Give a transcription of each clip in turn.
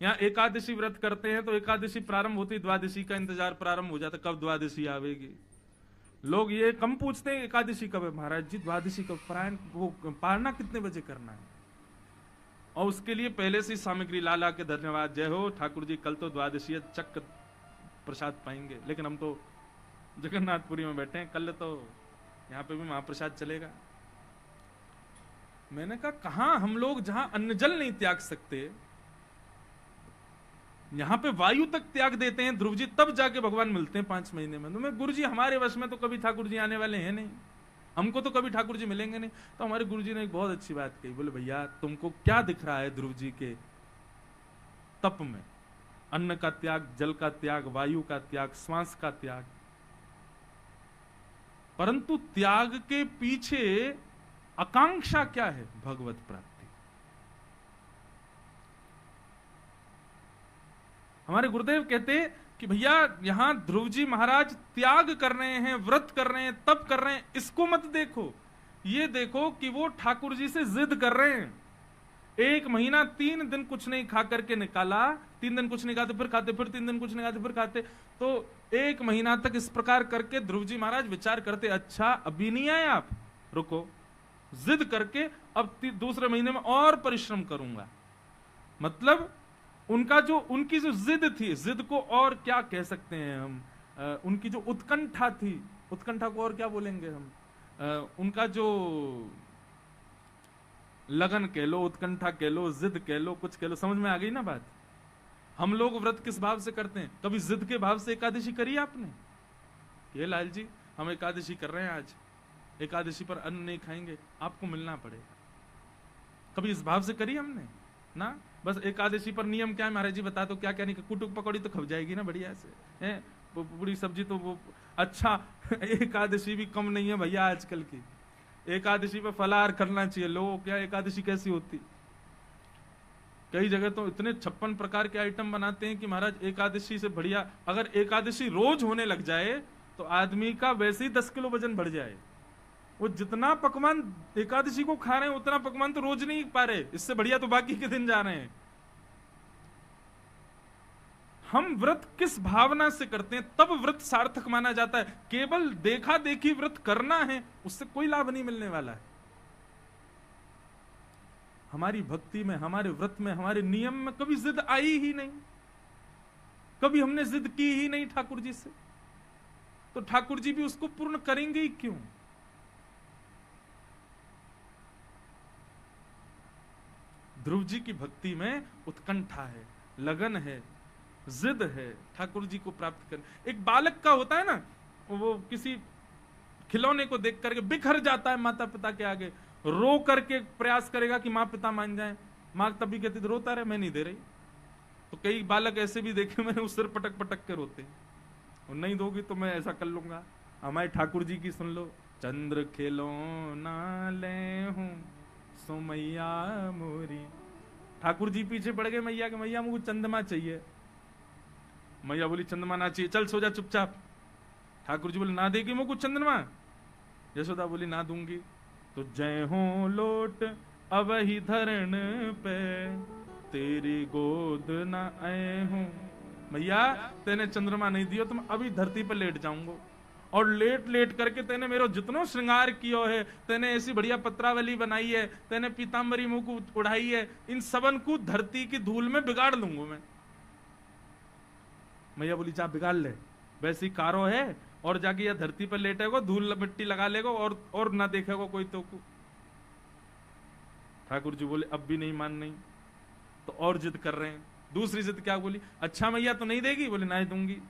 यहाँ एकादशी व्रत करते हैं तो एकादशी प्रारंभ होती, द्वादशी का इंतजार प्रारंभ हो जाता, कब द्वादशी आवेगी। लोग ये कम पूछते हैं एकादशी कब है। महाराज जी द्वादशी कब, पारायण वो पारना कितने बजे करना है, और उसके लिए पहले से सामग्री ला ला के, धन्यवाद जय हो ठाकुर जी, कल तो द्वादशी है, चक प्रसाद पाएंगे। लेकिन हम तो जगन्नाथपुरी में बैठे हैं, कल तो यहां पे भी महाप्रसाद चलेगा। मैंने कहा कहां हम लोग जहां अन्न जल नहीं त्याग सकते, यहां पे वायु तक त्याग देते हैं ध्रुव जी, तब जाके भगवान मिलते हैं 5 महीने में। तो मैं गुरु जी हमारे वश में तो कभी ठाकुर जी आने वाले हैं नहीं, हमको तो कभी ठाकुर जी मिलेंगे नहीं। तो हमारे गुरु जी ने एक बहुत अच्छी बात कही, बोले भैया तुमको क्या दिख रहा है ध्रुव जी के तप में, अन्न का त्याग, जल का त्याग, वायु का त्याग, श्वास का त्याग, परंतु त्याग के पीछे आकांक्षा क्या है, भगवत प्राप्ति। हमारे गुरुदेव कहते कि भैया यहां ध्रुव जी महाराज त्याग कर रहे हैं, व्रत कर रहे हैं, तप कर रहे हैं, इसको मत देखो, ये देखो कि वो ठाकुर जी से जिद कर रहे हैं। 1 महीना 3 दिन कुछ नहीं खा करके निकाला, 3 दिन कुछ नहीं खाते फिर खाते, फिर 3 दिन कुछ नहीं खाते फिर खाते, तो 1 महीना तक इस प्रकार करके ध्रुव जी महाराज विचार करते, अच्छा अभी नहीं आए आप, रुको, जिद करके अब दूसरे महीने में और परिश्रम करूंगा। मतलब उनका जो, उनकी जो जिद थी, जिद को और क्या कह सकते हैं हम, उनकी जो उत्कंठा थी, उत्कंठा को और क्या बोलेंगे हम, उनका जो लगन कह लो, उत्कंठा कह लो, जिद कह लो, कुछ कह लो, समझ में आ गई ना बात। हम लोग व्रत किस भाव से करते हैं, कभी जिद के भाव से एकादशी करी आपने, ये लाल जी हम एकादशी कर रहे हैं, आज एकादशी पर अन्न नहीं खाएंगे, आपको मिलना पड़ेगा, कभी इस भाव से करी हमने ना। बस एकादशी पर नियम क्या है महाराज जी बता दो, क्या क्या नहीं, कुटुक पकौड़ी तो खप जाएगी ना बढ़िया से, है पूरी सब्जी तो वो अच्छा। एकादशी भी कम नहीं है भैया आजकल की, एकादशी पे फलाहार करना चाहिए लोगों, क्या एकादशी कैसी होती, कई जगह तो इतने 56 प्रकार के आइटम बनाते हैं कि महाराज एकादशी से बढ़िया, अगर एकादशी रोज होने लग जाए तो आदमी का वैसे ही 10 किलो वजन बढ़ जाए। वो जितना पकवान एकादशी को खा रहे हैं उतना पकवान तो रोज नहीं पा रहे, इससे बढ़िया तो बाकी के दिन जा रहे हैं। हम व्रत किस भावना से करते हैं, तब व्रत सार्थक माना जाता है। केवल देखा देखी व्रत करना है, उससे कोई लाभ नहीं मिलने वाला है। हमारी भक्ति में, हमारे व्रत में, हमारे नियम में कभी जिद आई ही नहीं, कभी हमने जिद की ही नहीं ठाकुर जी से, तो ठाकुर जी भी उसको पूर्ण करेंगे ही क्यों। ध्रुव जी की भक्ति में उत्कंठा है, लगन है, जिद है, ठाकुर जी को प्राप्त कर। एक बालक का होता है ना, वो किसी खिलौने को देख करके बिखर जाता है माता पिता के आगे, रो करके प्रयास करेगा कि माँ पिता मान जाएं, माँ तभी कहती रोता रहे, मैं नहीं दे रही। तो कई बालक ऐसे भी देखे मैंने, उस सिर पटक पटक के रोते, और नहीं दोगी तो मैं ऐसा कर लूंगा। हमारे ठाकुर जी की सुन लो, चंद्र खिलौना ले हूं सो मैया मोरी। ठाकुर जी पीछे पड़ गए मैया के, मैया मुझे चंद्रमा चाहिए। मैया बोली चंद्रमा ना चाहिए, चल सो जा चुपचाप। ठाकुर जी बोले ना देगी मुझको चंद्रमा। यशोदा बोली ना दूंगी। तो जय हो लोट अब ही धरण पे, तेरी गोद ना आए हूं। मैया तेने चंद्रमा नहीं दियो, तुम अभी धरती पर लेट जाऊंगो, और लेट लेट करके तेने मेरो जितनो श्रृंगार कियो है, तेने ऐसी बढ़िया पत्रावली बनाई है, तेने पीताम्बरी मुंह को उड़ाई है, इन सबन को धरती की धूल में बिगाड़ लूंगा मैं। मैया बोली जा बिगाड़ ले, वैसी कारो है, और जाके यह धरती पर लेटेगा, धूल मिट्टी लगा लेगा, और ना देखेगा कोई तो को। ठाकुर जी बोले अब भी नहीं मान नहीं, तो और जिद कर रहे हैं। दूसरी जिद क्या बोली, अच्छा मैया तो नहीं देगी, बोले नहीं दूंगी।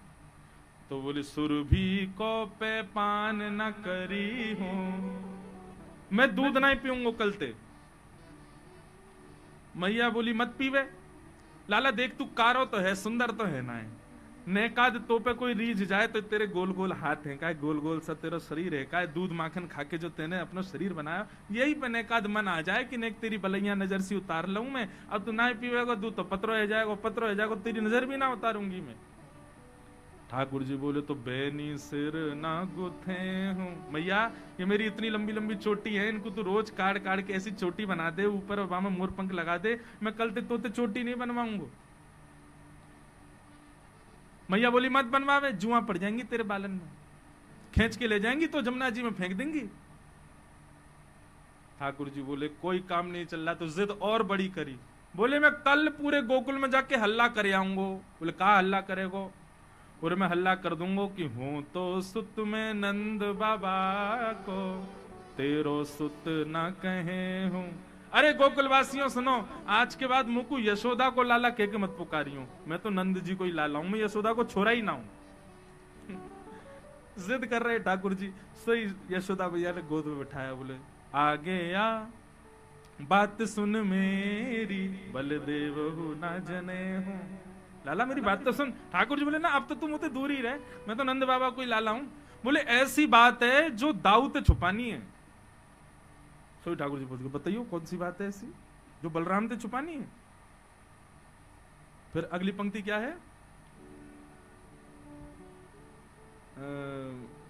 तो बोले सुरभि को पे पान न करी हूं, मैं दूध नहीं पीऊंगा कलते। मैया बोली मत पीवे, लाला देख तू कारो तो है, सुंदर तो है ना है, नेकाद तो पे कोई रीझ जाए तो तेरे गोल गोल हाथ है, काय गोल गोल सा तेरा शरीर है, काय दूध माखन खाके जो तेने अपना शरीर बनाया, यही पे नेकाद मन आ जाए कि नेक तेरी बलैया नजर से उतार लूं मैं। अब तू ना ही पीवेगा दूध तो पत्रो हो जाएगा, पत्रो हो जाएगा, तेरी नजर भी ना उतारूंगी मैं। ठाकुर जी बोले तो बैनी सिर ना गुथे हूं। मैया ये मेरी इतनी लंबी लंबी चोटी है, इनको तू रोज काट काट के ऐसी चोटी बना दे, ऊपर और वहां में मोर पंख लगा दे, मैं कल ते तोते चोटी नहीं बनवाऊंगा। मैया बोली मत बनवावे, जुआ पड़ जाएंगी तेरे बालन में, खींच के ले जाएंगी तो जमुना जी में फेंक देंगी। ठाकुर जी बोले कोई काम नहीं चल रहा, तो जिद और बड़ी करी। बोले मैं कल पूरे गोकुल में जाके हल्ला करे आऊंगो। बोले कहा हल्ला करेगो? और मैं हल्ला कर दूंगो कि हूं तो सुत में नंद बाबा को, तेरो सुत ना कहे हूं। अरे गोकुल वासियों सुनो, आज के बाद मुकु यशोदा को लाला कह के मत पुकारियो, मैं तो नंद जी को ही लाला हूं, मैं यशोदा को छोरा ही ना हूं। जिद कर रहे ठाकुर जी। सही यशोदा भैया ने गोद में बिठाया, बोले आगे आ बात सुन मेरी, बलदेव हूं ना जने हूं। लाला मेरी बात तो सुन। ठाकुर जी बोले ना अब तो तुम मुझे दूर ही रहे, मैं तो नंद बाबा को ही लाला हूं। बोले ऐसी बात है जो दाऊ ते छुपानी है। सो ठाकुर जी पूछ गए बताइयो कौन सी बात है ऐसी जो बलराम ते छुपानी है? फिर अगली पंक्ति क्या है?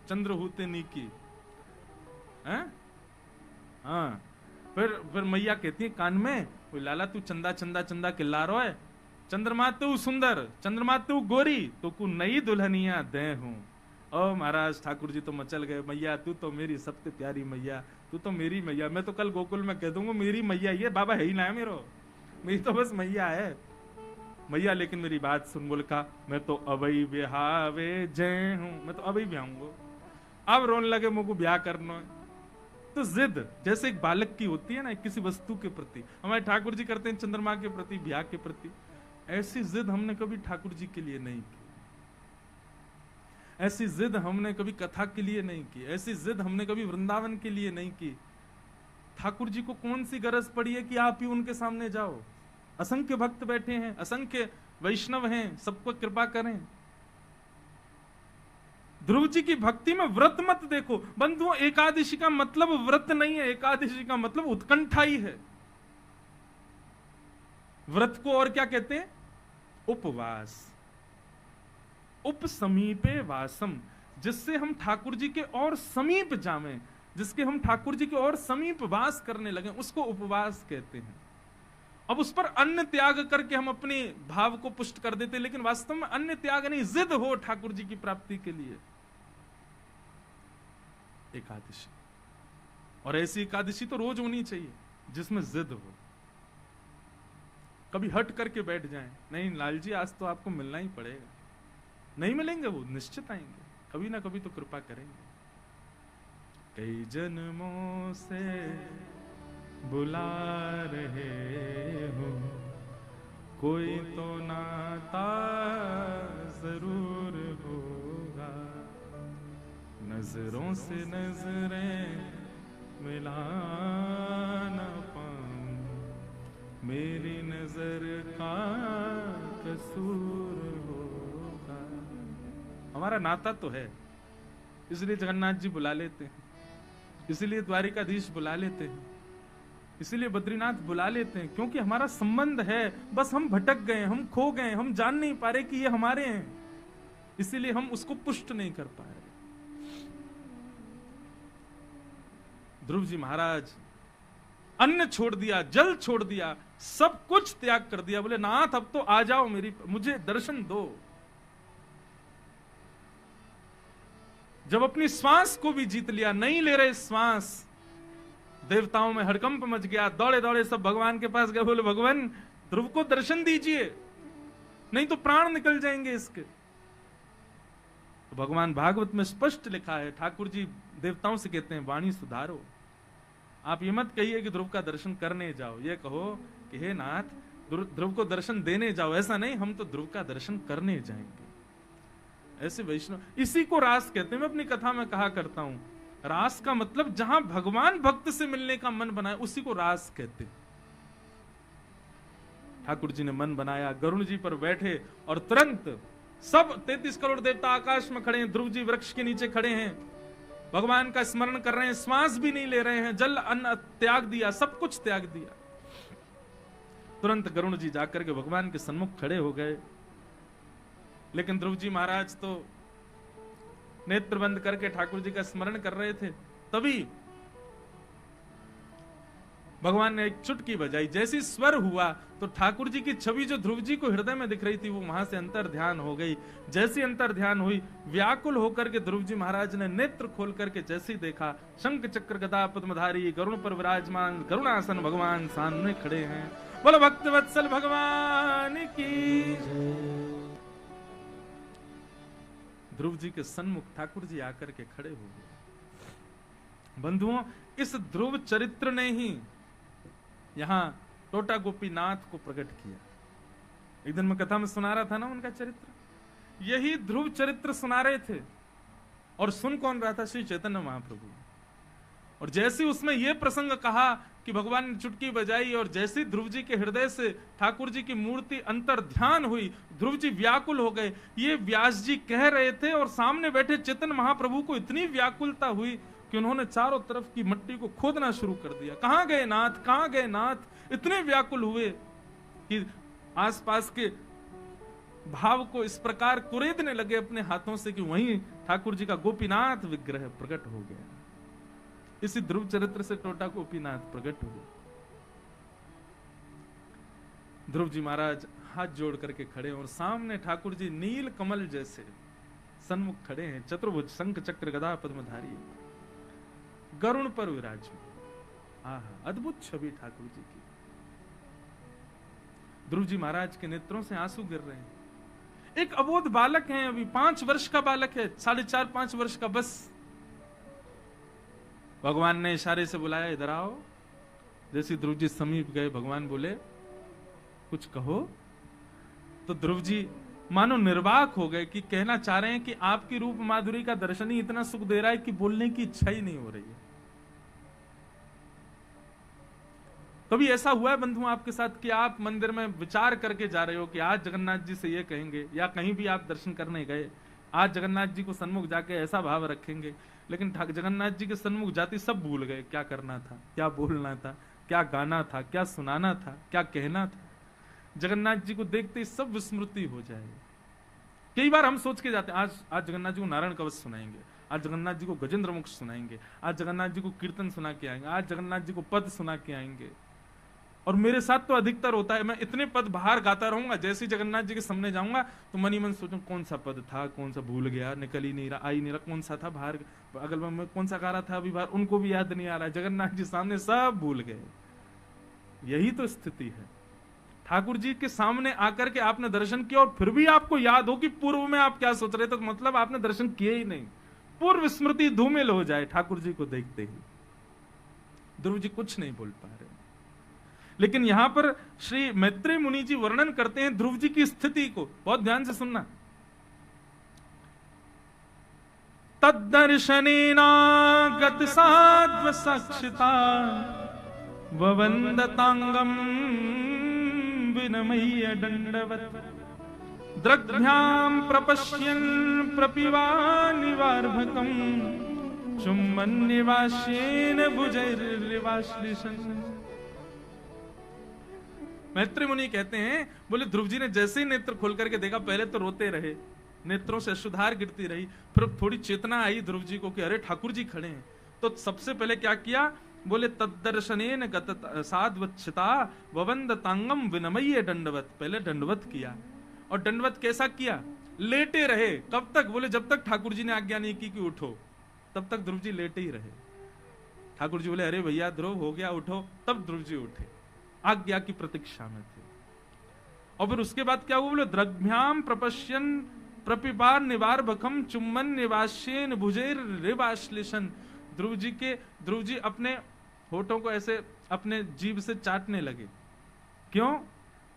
चंद्र होते नीकी है? हाँ। फिर मैया कहती है कान में, लाला तू चंदा चंदा चंदा किल्ला रो है, चंद्रमा तू सुंदर, चंद्रमा तू गोरी, तो को नई दुल्हनिया दे हूं। ओ महाराज ठाकुर जी तो मचल गए, मैया तू तो मेरी सबसे प्यारी मैया, तू तो मेरी मैया। मैं तो कल गोकुल में कह दूंगा मेरी मैया ये, बाबा है ही ना है मेरो, मेरी तो बस मैया है मैया। लेकिन मेरी बात सुन। बोल का मैं तो अबई ब्याहवे जय हूं, मैं तो अबई ब्याहूंगा। अब रोने लगे मुझको ब्याह करना है। तो जिद जैसे एक बालक की होती है ना किसी वस्तु के प्रति, हमारे ठाकुर जी करते हैं चंद्रमा के प्रति, ब्याह के प्रति, ऐसी जिद हमने कभी ठाकुर जी के लिए नहीं की। ऐसी जिद हमने कभी कथा के लिए नहीं की, ऐसी जिद हमने कभी वृंदावन के लिए नहीं की। ठाकुर जी को कौन सी गरज पड़ी है कि आप ही उनके सामने जाओ? असंख्य भक्त बैठे हैं, असंख्य वैष्णव हैं, सबको कृपा करें। ध्रुव जी की भक्ति में व्रत मत देखो बंधुओं, एकादशी का मतलब व्रत नहीं है, एकादशी का मतलब उत्कंठा ही है। व्रत को और क्या कहते हैं? उपवास। उप समीपे वासम, जिससे हम ठाकुर जी के और समीप जावें, जिसके हम ठाकुर जी के और समीप वास करने लगे, उसको उपवास कहते हैं। अब उस पर अन्न त्याग करके हम अपने भाव को पुष्ट कर देते, लेकिन वास्तव में अन्न त्याग नहीं, जिद हो ठाकुर जी की प्राप्ति के लिए। एकादशी, और ऐसी एकादशी तो रोज होनी चाहिए जिसमें जिद हो। कभी हट करके बैठ जाएं, नहीं लाल जी आज तो आपको मिलना ही पड़ेगा, नहीं मिलेंगे वो निश्चित आएंगे, कभी ना कभी तो कृपा करेंगे। कई जन्मों से बुला रहे हो, कोई तो नाता जरूर होगा, नजरों से नजरें मिला ना पाऊं, मेरी नजर का कसूर होगा। हमारा नाता तो है, इसलिए जगन्नाथ जी बुला लेते हैं, इसलिए द्वारिकाधीश बुला लेते हैं, इसलिए बद्रीनाथ बुला लेते हैं, क्योंकि हमारा संबंध है। बस हम भटक गए, हम खो गए, हम जान नहीं पा रहे कि ये हमारे हैं, इसीलिए हम उसको पुष्ट नहीं कर पा रहे। ध्रुव जी महाराज अन्न छोड़ दिया, जल छोड़ दिया, सब कुछ त्याग कर दिया। बोले नाथ अब तो आ जाओ, मुझे दर्शन दो। जब अपनी श्वास को भी जीत लिया, नहीं ले रहे श्वास, देवताओं में हड़कंप मच गया, दौड़े दौड़े सब भगवान के पास गए। बोले भगवान ध्रुव को दर्शन दीजिए, नहीं तो प्राण निकल जाएंगे इसके। तो भगवान भागवत में स्पष्ट लिखा है, ठाकुर जी देवताओं से कहते हैं वाणी सुधारो, आप ये मत कहिए कि ध्रुव का दर्शन करने जाओ, ये कहो कि हे नाथ ध्रुव को दर्शन देने जाओ। ऐसा नहीं, हम तो ध्रुव का दर्शन करने जाएंगे। ऐसे वैष्णव, इसी को रास कहते हैं। मैं अपनी कथा में कहा करता हूं, रास का मतलब जहां भगवान भक्त से मिलने का मन बनाए उसी को रास कहते। ठाकुर जी ने मन बनाया, गरुण जी पर बैठे और तुरंत सब 33 करोड़ देवता आकाश में खड़े हैं, ध्रुव जी वृक्ष के नीचे खड़े हैं, भगवान का स्मरण कर रहे हैं, श्वास भी नहीं ले रहे हैं, जल अन्न त्याग दिया, सब कुछ त्याग दिया। तुरंत गरुण जी जाकर के भगवान के सन्मुख खड़े हो गए। लेकिन ध्रुव जी महाराज तो नेत्र बंद करके ठाकुर जी का स्मरण कर रहे थे। तभी भगवान ने एक चुटकी बजाई, जैसी स्वर हुआ तो ठाकुर जी की छवि जो ध्रुव जी को हृदय में दिख रही थी वो वहां से अंतर ध्यान हो गई। जैसी अंतर ध्यान हुई, व्याकुल होकर के ध्रुव जी महाराज ने नेत्र खोल करके जैसी देखा, शंख चक्र गदा पद्मधारी गरुण पर विराजमान करुणासन भगवान सामने खड़े हैं। बोलो भक्त वत्सल भगवान की। ध्रुव जी के सन्मुख ठाकुर जी आकर के खड़े हो गए। बंधुओं, इस ध्रुव चरित्र ने ही यहां टोटा गोपीनाथ को प्रकट किया। एक दिन मैं कथा में सुना रहा था ना उनका चरित्र, यही ध्रुव चरित्र सुना रहे थे। और सुन कौन रहा था? श्री चैतन्य महाप्रभु। और जैसे उसमें यह प्रसंग कहा कि भगवान ने चुटकी बजाई और जैसे ध्रुव जी के हृदय से ठाकुर जी की मूर्ति अंतर ध्यान हुई, ध्रुव जी व्याकुल हो गए। ये व्यास जी कह रहे थे और सामने बैठे चैतन्य महाप्रभु को इतनी व्याकुलता हुई कि उन्होंने चारों तरफ की मिट्टी को खोदना शुरू कर दिया। कहां गए नाथ, कहां गए नाथ? इतने व्याकुल हुए कि आसपास के भाव को इस प्रकार कुरेदने लगे अपने हाथों से कि वहीं ठाकुर जी का गोपीनाथ विग्रह प्रकट हो गया। इसी ध्रुव चरित्र से टोटा गोपीनाथ प्रकट हुए। ध्रुव जी महाराज हाथ जोड़ करके खड़े और सामने ठाकुर जी नील कमल जैसे सन्मुख खड़े हैं, चतुर्भुज शंख चक्र गदा पद्मधारी गरुण पर विराजमान। आहा, अद्भुत छवि ठाकुर जी की। ध्रुव जी महाराज के नेत्रों से आंसू गिर रहे हैं। एक अबोध बालक है, अभी 5 वर्ष का बालक है, 4.5-5 वर्ष का बस। भगवान ने इशारे से बुलाया, इधर आओ। जैसे ध्रुव जी समीप गए, भगवान बोले कुछ कहो। तो ध्रुव जी मानो निर्वाक हो गए कि कहना चाह रहे हैं कि आपकी रूप माधुरी का दर्शन ही इतना सुख दे रहा है कि बोलने की इच्छा ही नहीं हो रही है। कभी ऐसा हुआ है बंधु आपके साथ कि आप मंदिर में विचार करके जा रहे हो कि आज जगन्नाथ जी से ये कहेंगे, या कहीं भी आप दर्शन करने गए, आज जगन्नाथ जी को सन्मुख जाके ऐसा भाव रखेंगे, लेकिन जगन्नाथ जी के सन्मुख जाते सब भूल गए क्या करना था, क्या बोलना था, क्या गाना था, क्या सुनाना था, क्या कहना था। जगन्नाथ जी को देखते ही सब विस्मृति हो जाए। कई बार हम सोच के जाते हैं आज जगन्नाथ जी को नारायण कवच सुनाएंगे, आज जगन्नाथ जी को गजेंद्र मुख सुनाएंगे, आज जगन्नाथ जी को कीर्तन सुना के आएंगे, आज जगन्नाथ जी को पद सुना के आएंगे। और मेरे साथ तो अधिकतर होता है, मैं इतने पद बाहर गाता रहूंगा, जैसे जगन्नाथ जी के सामने जाऊंगा तो मन ही मन सोचूं कौन सा पद था, कौन सा भूल गया, निकल ही नहीं रहा, आ ही नहीं रहा, कौन सा था बाहर, अगल में कौन सा गा रहा था अभी बाहर, उनको भी याद नहीं आ रहा है। जगन्नाथ जी सामने सब भूल गए। यही तो स्थिति है। ठाकुर जी के सामने आकर के आपने दर्शन किया और फिर भी आपको याद हो कि पूर्व में आप क्या सोच रहे थे, तो मतलब आपने दर्शन किए ही नहीं। पूर्व स्मृति धूमिल हो जाए ठाकुर जी को देखते ही। ध्रुव जी कुछ नहीं बोल पा रहे। लेकिन यहां पर श्री मैत्रेय मुनि जी वर्णन करते हैं ध्रुव जी की स्थिति को, बहुत ध्यान से सुनना। तद्दर्शनेना गत साध्व सक्षिता ववन्दतांगम विनमय्य दंडवत् द्रग्भ्याम प्रपश्यन् प्रपिवानिवार्भकं चुम्बन्निवास्येन भुजैर्निवाश्लिषन्। मैत्रेय मुनि कहते हैं, बोले ध्रुव जी ने जैसे ही नेत्र खोल करके देखा, पहले तो रोते रहे, नेत्रों से अश्रुधार गिरती रही, फिर थोड़ी चेतना आई ध्रुव जी को कि अरे ठाकुर जी खड़े हैं। तो सबसे पहले क्या किया, बोले तद्दर्शनेन गत साध्वच्छिता ववन्दतांगम विनमय्य दंडवत। पहले दंडवत किया। और दंडवत कैसा किया? लेटे रहे। कब तक? बोले जब तक ठाकुर जी ने आज्ञा नहीं की कि उठो, तब तक ध्रुव जी लेटे ही रहे। ठाकुर जी बोले अरे भैया ध्रुव हो गया, उठो। तब ध्रुव जी उठे, आज्ञा की प्रतीक्षा में थे। और फिर उसके बाद क्या हुआ? बोले द्रग्भ्याम प्रपश्यन प्रपिपार निवार्भकम चुम्बन निवास्येन भुजैर्निवाश्लिषन्। ध्रुव जी अपने होठों को ऐसे अपने जीभ से चाटने लगे। क्यों?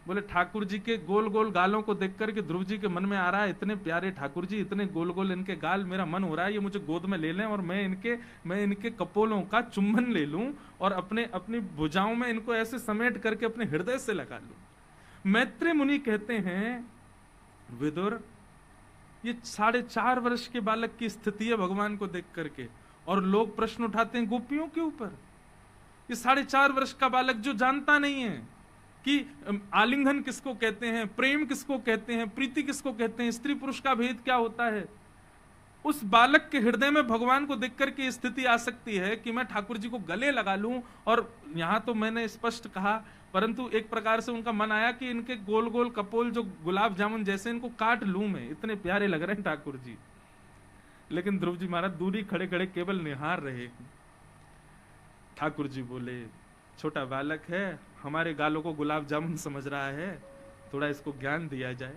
बोले ठाकुर जी के गोल गोल गालों को देख करके ध्रुव जी के मन में आ रहा है, इतने प्यारे ठाकुर जी, इतने गोल गोल इनके गाल, मेरा मन हो रहा है ये मुझे गोद में ले लें और मैं इनके कपोलों का चुम्बन ले लूं और अपनी भुजाओं में इनको ऐसे समेट करके अपने हृदय से लगा लूं। मैत्रेय मुनि कहते हैं, विदुर ये 4.5 वर्ष के बालक की स्थिति है भगवान को देख करके, और लोग प्रश्न उठाते हैं गोपियों के ऊपर। ये 4.5 वर्ष का बालक जो जानता नहीं है कि आलिंगन किसको कहते हैं, प्रेम किसको कहते हैं, प्रीति किसको कहते हैं, स्त्री पुरुष का भेद क्या होता है, उस बालक के हृदय में भगवान को देख करके स्थिति आ सकती है कि मैं ठाकुर जी को गले लगा लूं, और यहां तो मैंने स्पष्ट कहा, परंतु एक प्रकार से उनका मन आया कि इनके गोल गोल कपोल जो गुलाब जामुन जैसे, इनको काट लूं मैं, इतने प्यारे लग रहे हैं ठाकुर जी। लेकिन ध्रुव जी महाराज दूरी खड़े खड़े केवल निहार रहे। ठाकुर जी बोले, छोटा बालक है, हमारे गालों को गुलाब जामुन समझ रहा है, थोड़ा इसको ज्ञान दिया जाए।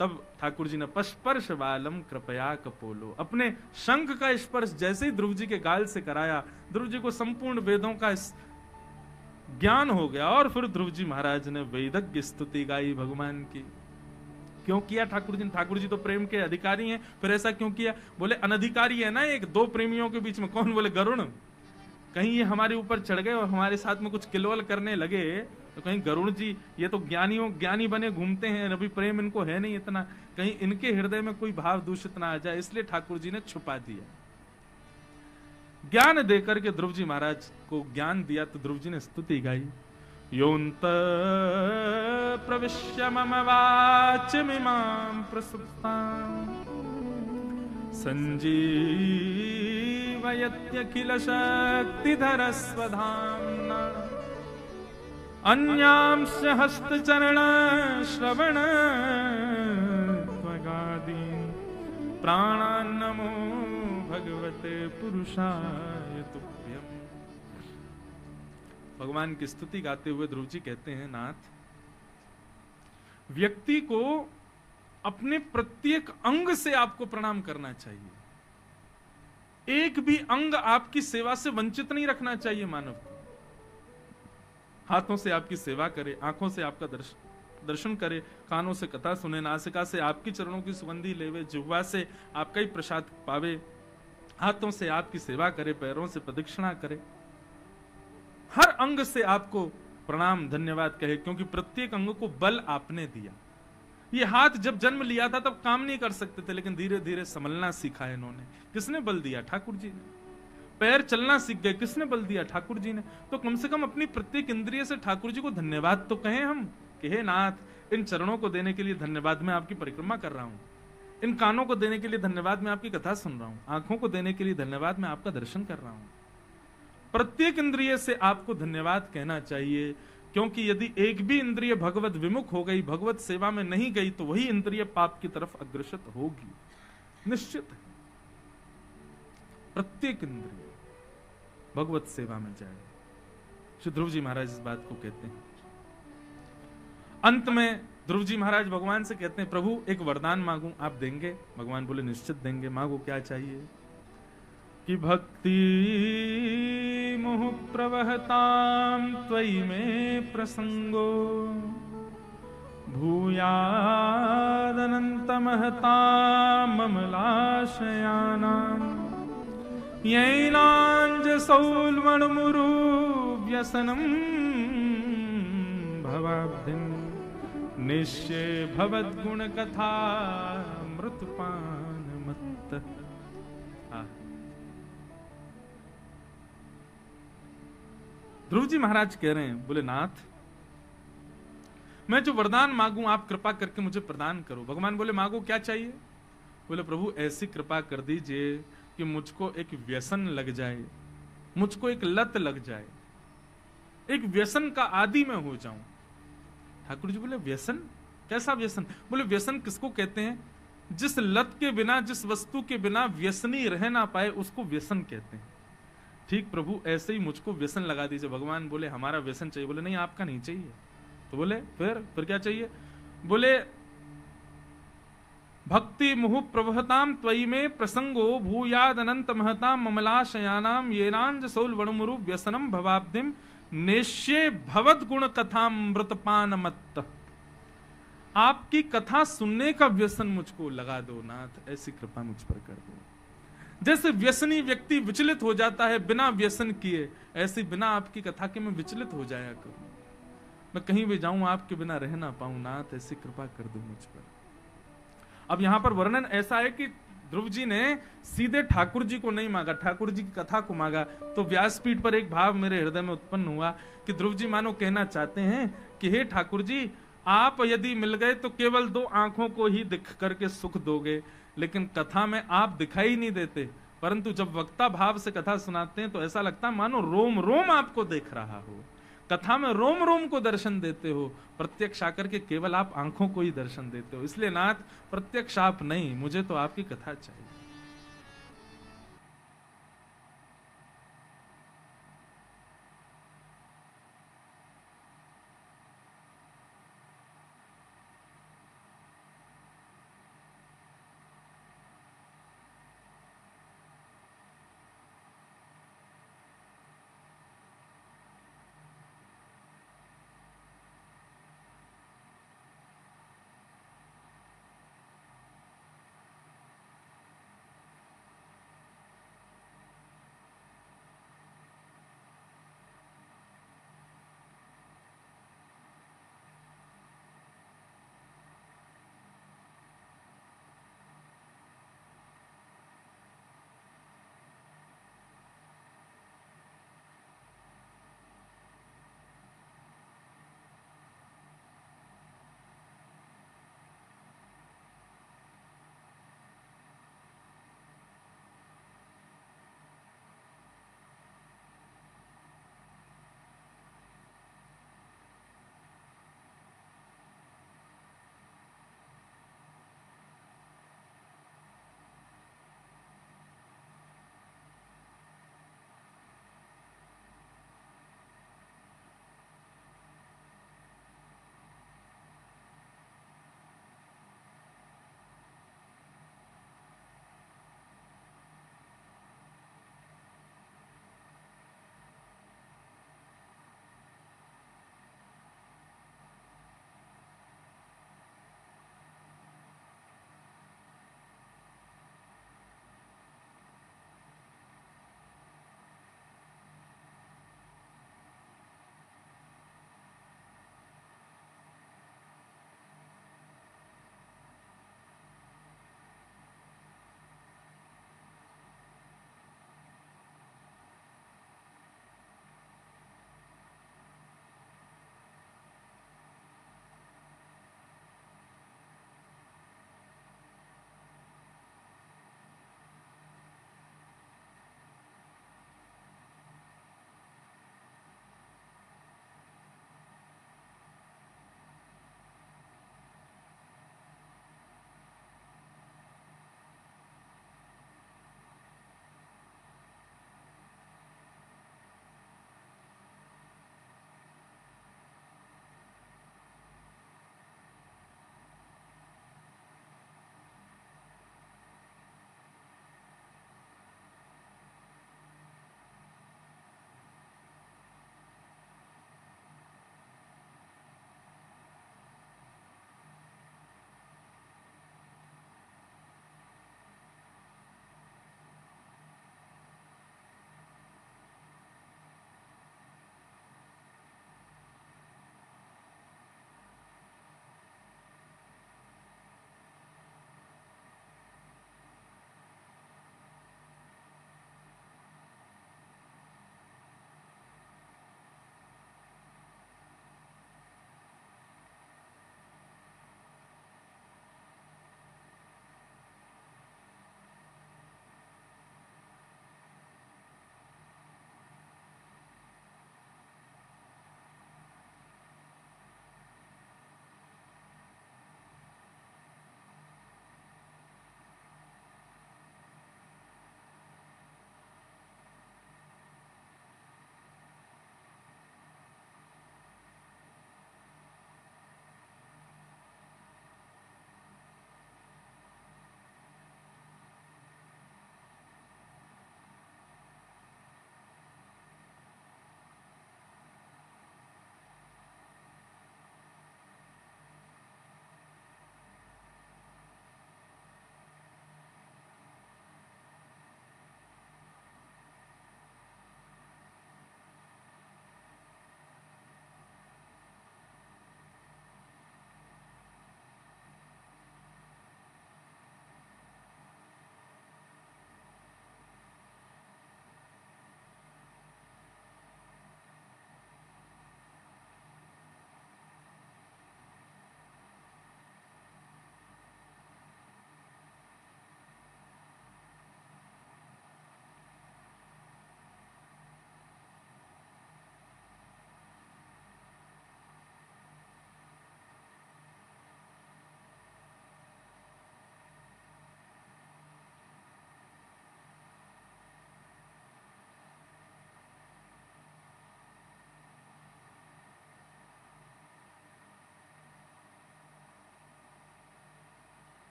तब ठाकुर जी ने पस्पर्श बालम कृपया कपोलो, अपने शंख का स्पर्श जैसे ही ध्रुव जी के गाल से कराया, ध्रुव जी को संपूर्ण वेदों का ज्ञान हो गया। और फिर ध्रुव जी महाराज ने वेदज्ञ स्तुति गाई भगवान की। क्यों किया ठाकुर जी? ठाकुर जी तो प्रेम के अधिकारी हैं, फिर ऐसा क्यों किया? बोले अनधिकारी है ना एक, दो प्रेमियों के बीच में कौन? बोले गरुण। कहीं ये हमारे ऊपर चढ़ गए और हमारे साथ में कुछ किलवल करने लगे तो कहीं गरुण जी, ये तो ज्ञानी बने घूमते हैं, अभी प्रेम इनको है नहीं इतना, कहीं इनके हृदय में कोई भाव दूषित ना आ जाए, इसलिए ठाकुर जी ने छुपा दिया। ज्ञान देकर के ध्रुव जी महाराज को ज्ञान दिया तो ध्रुव जी ने स्तुति गाई। योन्त प्रविश्य मम वाचमिमां प्रसुप्तां संजीवयत्यखिल शक्तिधर स्वधाम्ना अन्यांश हस्तचरण श्रवण त्वगादीन् प्राणान् नमो भगवते पुरुषाय तुभ्यम्। भगवान की स्तुति गाते हुए ध्रुव जी कहते हैं, नाथ, व्यक्ति को अपने प्रत्येक अंग से आपको प्रणाम करना चाहिए। एक भी अंग आपकी सेवा से वंचित नहीं रखना चाहिए मानव को। हाथों से आपकी सेवा करे, आंखों से आपका दर्शन करे, कानों से कथा सुने, नासिका से आपकी चरणों की सुगंधी लेवे, जिह्वा से आपका ही प्रसाद पावे, हाथों से आपकी सेवा करे, पैरों से प्रदक्षिणा करे, हर अंग से आपको प्रणाम धन्यवाद कहे, क्योंकि प्रत्येक अंग को बल आपने दिया। ये हाथ जब जन्म लिया था तब काम नहीं कर सकते थे, लेकिन धीरे धीरे संभलना सीखा है इन्होंने। किसने बल दिया? ठाकुर जी ने। पैर चलना सीख गए, किसने बल दिया? ठाकुर जी ने। तो कम से कम अपनी प्रत्येक इंद्रिय से ठाकुर जी को धन्यवाद तो कहें हम कि हे नाथ, इन चरणों को देने के लिए धन्यवाद, मैं आपकी परिक्रमा कर रहा हूं। इन कानों को देने के लिए धन्यवाद, मैं आपकी कथा सुन रहा हूं। आंखों को देने के लिए धन्यवाद, मैं आपका दर्शन कर रहा हूं। प्रत्येक इंद्रिय से आपको धन्यवाद कहना चाहिए, क्योंकि यदि एक भी इंद्रिय भगवत विमुख हो गई, भगवत सेवा में नहीं गई, तो वही इंद्रिय पाप की तरफ अग्रसर होगी, निश्चित है। प्रत्येक इंद्रिय भगवत सेवा में जाए। श्री ध्रुव जी महाराज इस बात को कहते हैं। अंत में ध्रुव जी महाराज भगवान से कहते हैं, प्रभु एक वरदान मांगू, आप देंगे? भगवान बोले, निश्चित देंगे, मांगो, क्या चाहिए? कि भक्ति मोह प्रवहतां त्वयि में प्रसंगो भूयादनन्तमहतां ममलाशयानां यैनाञ्जसौल्वणमुरु व्यसनं भवाब्धिं निश्चय भवद्गुणकथा मृतपानमत्त। ध्रुव जी महाराज कह रहे हैं, बोले नाथ, मैं जो वरदान मांगू आप कृपा करके मुझे प्रदान करो। भगवान बोले, मांगो, क्या चाहिए? बोले, प्रभु ऐसी कृपा कर दीजिए कि मुझको एक व्यसन लग जाए, मुझको एक लत लग जाए, एक व्यसन का आदी मैं हो जाऊं। ठाकुर जी बोले, व्यसन? कैसा व्यसन? बोले, व्यसन किसको कहते हैं? जिस लत के बिना, जिस वस्तु के बिना व्यसनी रह ना पाए, उसको व्यसन कहते हैं। ठीक प्रभु, ऐसे ही मुझको व्यसन लगा दीजिए। भगवान बोले, हमारा व्यसन चाहिए। बोले, नहीं, आपका नहीं चाहिए। तो बोले, फिर क्या चाहिए? बोले, भक्ति मुहु प्रवहताम त्वयि में प्रसंगो भूयाद अनंत महताम ममलाशयानाम येनांज सौल वणुमुरु व्यसनम भवाब्धिम नेश्ये भवद गुण कथामृतपान मत्त। आपकी कथा सुनने का व्यसन मुझको लगा दो नाथ, ऐसी कृपा मुझ पर कर दो। जैसे व्यसनी व्यक्ति विचलित हो जाता है बिना व्यसन किए, ऐसी बिना आपकी कथा के मैं विचलित हो जाया करूं। मैं कहीं भी जाऊं आपके बिना रह ना पाऊं नाथ, ऐसी कृपा कर दो मुझ पर। अब यहां पर वर्णन ऐसा है कि ध्रुव जी ने सीधे ठाकुर जी को नहीं मांगा, ठाकुर जी की कथा को मांगा। तो व्यासपीठ पर एक भाव मेरे हृदय में उत्पन्न हुआ कि ध्रुव जी मानो कहना चाहते हैं कि हे ठाकुर जी, आप यदि मिल गए तो केवल दो आंखों को ही दिख करके सुख दोगे, लेकिन कथा में आप दिखाई नहीं देते, परंतु जब वक्ता भाव से कथा सुनाते हैं तो ऐसा लगता है मानो रोम रोम आपको देख रहा हो। कथा में रोम रोम को दर्शन देते हो, प्रत्यक्ष आकर के केवल आप आंखों को ही दर्शन देते हो। इसलिए नाथ प्रत्यक्ष आप नहीं, मुझे तो आपकी कथा चाहिए।